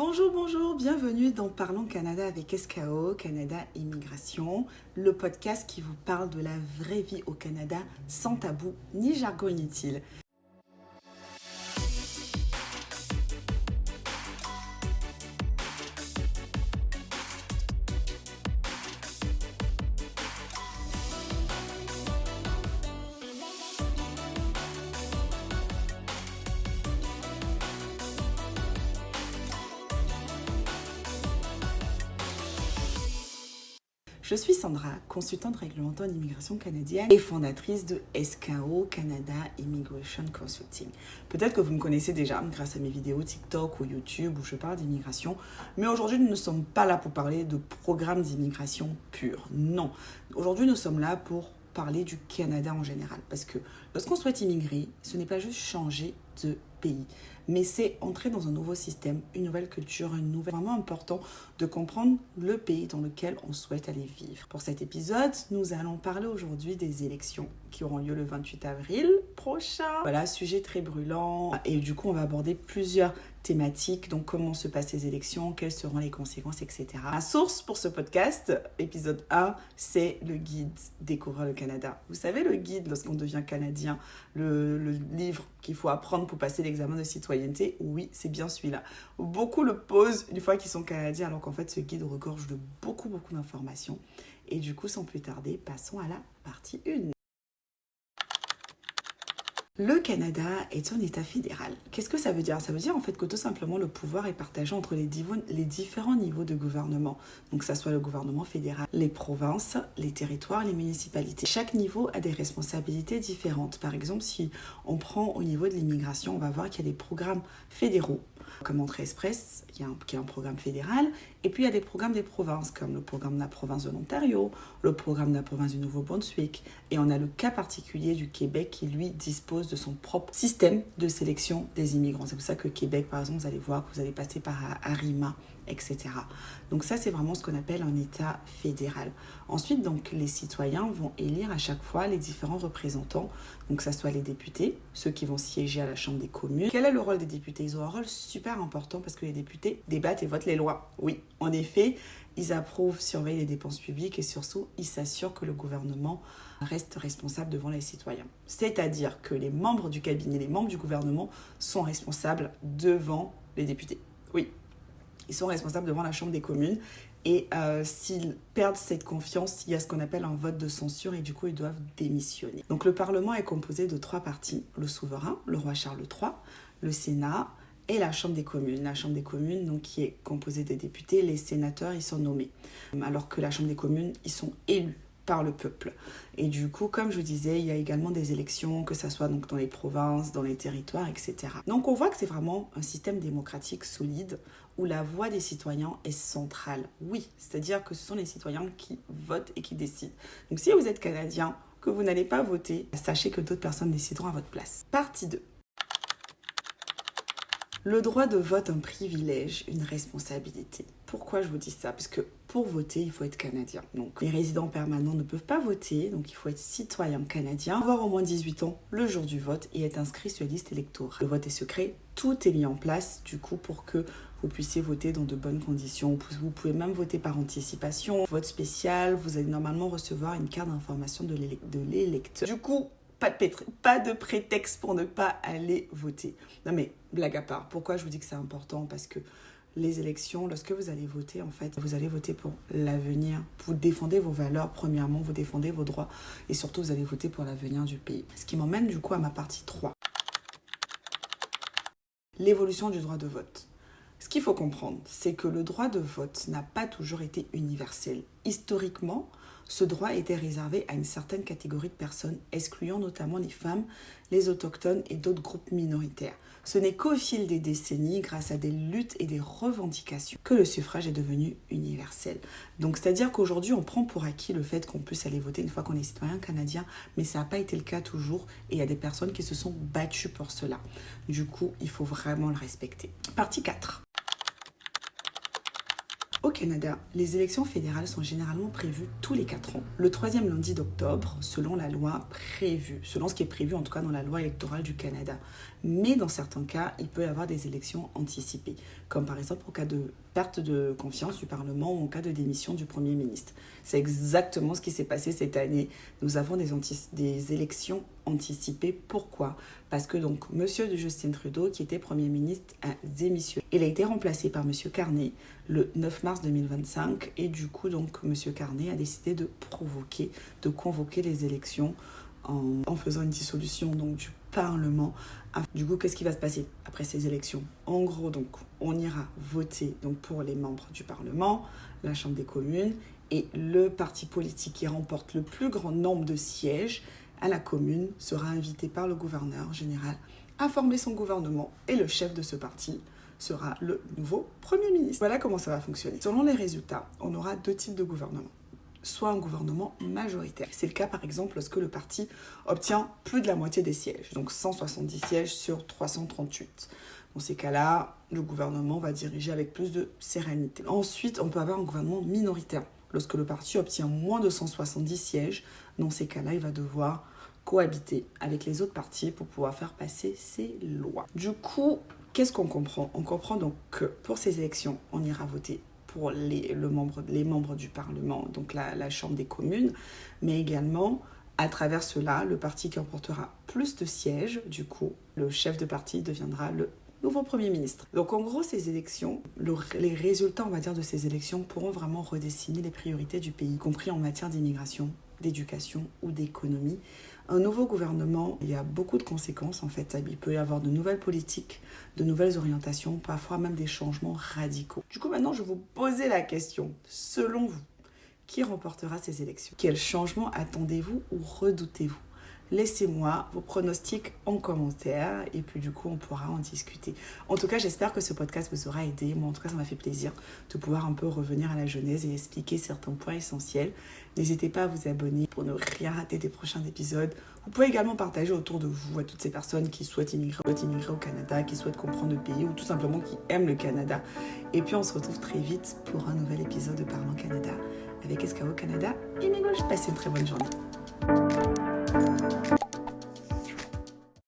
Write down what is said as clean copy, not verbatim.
Bonjour, bonjour, bienvenue dans Parlons Canada avec SKO, Canada Immigration, le podcast qui vous parle de la vraie vie au Canada sans tabou ni jargon inutile. Je suis Sandra, consultante réglementaire en immigration canadienne et fondatrice de SKO, Canada Immigration Consulting. Peut-être que vous me connaissez déjà grâce à mes vidéos TikTok ou YouTube où je parle d'immigration, mais aujourd'hui nous ne sommes pas là pour parler de programmes d'immigration pur. Non, aujourd'hui nous sommes là pour parler du Canada en général, parce que lorsqu'on souhaite immigrer, ce n'est pas juste changer de pays, mais c'est entrer dans un nouveau système, une nouvelle culture, vraiment important de comprendre le pays dans lequel on souhaite aller vivre. Pour cet épisode, nous allons parler aujourd'hui des élections qui auront lieu le 28 avril prochain. Voilà, sujet très brûlant, et du coup on va aborder plusieurs thématiques, donc comment se passent les élections, quelles seront les conséquences, etc. Ma source pour ce podcast, épisode 1, c'est le guide Découvrir le Canada. Vous savez, le guide lorsqu'on devient canadien, le livre qu'il faut apprendre pour passer l'examen de citoyenneté, oui, c'est bien celui-là. Beaucoup le posent une fois qu'ils sont canadiens, alors qu'en fait ce guide regorge de beaucoup d'informations. Et du coup, sans plus tarder, passons à la partie 1. Le Canada est un État fédéral. Qu'est-ce que ça veut dire? Ça veut dire en fait que tout simplement le pouvoir est partagé entre les différents niveaux de gouvernement. Donc que ça soit le gouvernement fédéral, les provinces, les territoires, les municipalités. Chaque niveau a des responsabilités différentes. Par exemple, si on prend au niveau de l'immigration, on va voir qu'il y a des programmes fédéraux, comme Entrée Express, qui est un programme fédéral, et puis il y a des programmes des provinces, comme le programme de la province de l'Ontario, le programme de la province du Nouveau-Brunswick, et on a le cas particulier du Québec qui, lui, dispose de son propre système de sélection des immigrants. C'est pour ça que Québec, par exemple, vous allez voir que vous allez passer par ARIMA, etc. Donc ça, c'est vraiment ce qu'on appelle un État fédéral. Ensuite, donc, les citoyens vont élire à chaque fois les différents représentants, donc que ce soit les députés, ceux qui vont siéger à la Chambre des communes. Quel est le rôle des députés? Ils ont un rôle super important parce que les députés débattent et votent les lois. Oui, en effet, ils approuvent, surveillent les dépenses publiques et surtout, ils s'assurent que le gouvernement reste responsable devant les citoyens. C'est-à-dire que les membres du cabinet, les membres du gouvernement sont responsables devant les députés. Oui, ils sont responsables devant la Chambre des communes. Et s'ils perdent cette confiance, il y a ce qu'on appelle un vote de censure et du coup, ils doivent démissionner. Donc le Parlement est composé de 3 parties. Le souverain, le roi Charles III, le Sénat et la Chambre des communes. La Chambre des communes, donc, qui est composée des députés, les sénateurs, ils sont nommés. Alors que la Chambre des communes, ils sont élus par le peuple. Et du coup, comme je vous disais, il y a également des élections, que ce soit donc dans les provinces, dans les territoires, etc. Donc on voit que c'est vraiment un système démocratique solide où la voix des citoyens est centrale. Oui, c'est-à-dire que ce sont les citoyens qui votent et qui décident. Donc si vous êtes canadien, que vous n'allez pas voter, sachez que d'autres personnes décideront à votre place. Partie 2. Le droit de vote, un privilège, une responsabilité. Pourquoi je vous dis ça? Parce que pour voter, il faut être canadien. Donc les résidents permanents ne peuvent pas voter, donc il faut être citoyen canadien, avoir au moins 18 ans le jour du vote et être inscrit sur la liste électorale. Le vote est secret, tout est mis en place du coup pour que vous puissiez voter dans de bonnes conditions. Vous pouvez même voter par anticipation. Vote spécial, vous allez normalement recevoir une carte d'information de l'électeur. Du coup, pas de prétexte pour ne pas aller voter. Non mais, blague à part, pourquoi je vous dis que c'est important? Parce que les élections, lorsque vous allez voter, en fait, vous allez voter pour l'avenir. Vous défendez vos valeurs, premièrement, vous défendez vos droits et surtout, vous allez voter pour l'avenir du pays. Ce qui m'emmène du coup à ma partie 3. L'évolution du droit de vote. Ce qu'il faut comprendre, c'est que le droit de vote n'a pas toujours été universel. Historiquement, ce droit était réservé à une certaine catégorie de personnes, excluant notamment les femmes, les autochtones et d'autres groupes minoritaires. Ce n'est qu'au fil des décennies, grâce à des luttes et des revendications, que le suffrage est devenu universel. Donc, c'est-à-dire qu'aujourd'hui, on prend pour acquis le fait qu'on puisse aller voter une fois qu'on est citoyen canadien, mais ça n'a pas été le cas toujours, et il y a des personnes qui se sont battues pour cela. Du coup, il faut vraiment le respecter. Partie 4. Au Canada, les élections fédérales sont généralement prévues tous les 4 ans, le 3e lundi d'octobre, selon la loi prévue, selon ce qui est prévu en tout cas dans la loi électorale du Canada. Mais dans certains cas, il peut y avoir des élections anticipées, comme par exemple au cas de perte de confiance du Parlement ou en cas de démission du Premier ministre. C'est exactement ce qui s'est passé cette année. Nous avons des élections anticipées. Pourquoi ? Parce que donc Monsieur Justin Trudeau, qui était Premier ministre, a démissionné. Il a été remplacé par Monsieur Carney le 9 mars 2025 et du coup donc Monsieur Carney a décidé de convoquer les élections en faisant une dissolution donc du Parlement. Du coup, qu'est-ce qui va se passer après ces élections ? En gros, donc, on ira voter donc, pour les membres du Parlement, la Chambre des communes, et le parti politique qui remporte le plus grand nombre de sièges à la commune sera invité par le gouverneur général à former son gouvernement, et le chef de ce parti sera le nouveau Premier ministre. Voilà comment ça va fonctionner. Selon les résultats, on aura 2 types de gouvernement. Soit un gouvernement majoritaire. C'est le cas par exemple lorsque le parti obtient plus de la moitié des sièges, donc 170 sièges sur 338. Dans ces cas-là, le gouvernement va diriger avec plus de sérénité. Ensuite, on peut avoir un gouvernement minoritaire. Lorsque le parti obtient moins de 170 sièges, dans ces cas-là, il va devoir cohabiter avec les autres partis pour pouvoir faire passer ses lois. Du coup, qu'est-ce qu'on comprend ? On comprend donc que pour ces élections, on ira voter pour les membres du Parlement, donc la Chambre des communes, mais également, à travers cela, le parti qui emportera plus de sièges, du coup, le chef de parti deviendra le nouveau Premier ministre. Donc en gros, ces élections, les résultats, on va dire, de ces élections pourront vraiment redessiner les priorités du pays, y compris en matière d'immigration, d'éducation ou d'économie. Un nouveau gouvernement, il y a beaucoup de conséquences en fait. Il peut y avoir de nouvelles politiques, de nouvelles orientations, parfois même des changements radicaux. Du coup, maintenant, je vais vous poser la question. Selon vous, qui remportera ces élections ? Quels changements attendez-vous ou redoutez-vous ? Laissez-moi vos pronostics en commentaire et puis du coup on pourra en discuter. En tout cas, j'espère que ce podcast vous aura aidé. Moi en tout cas, ça m'a fait plaisir de pouvoir un peu revenir à la genèse et expliquer certains points essentiels. N'hésitez pas à vous abonner pour ne rien rater des prochains épisodes. Vous pouvez également partager autour de vous à toutes ces personnes qui souhaitent immigrer au Canada, qui souhaitent comprendre le pays ou tout simplement qui aiment le Canada. Et puis on se retrouve très vite pour un nouvel épisode de Parlons Canada avec SKO Canada et Miigwech. Passez une très bonne journée.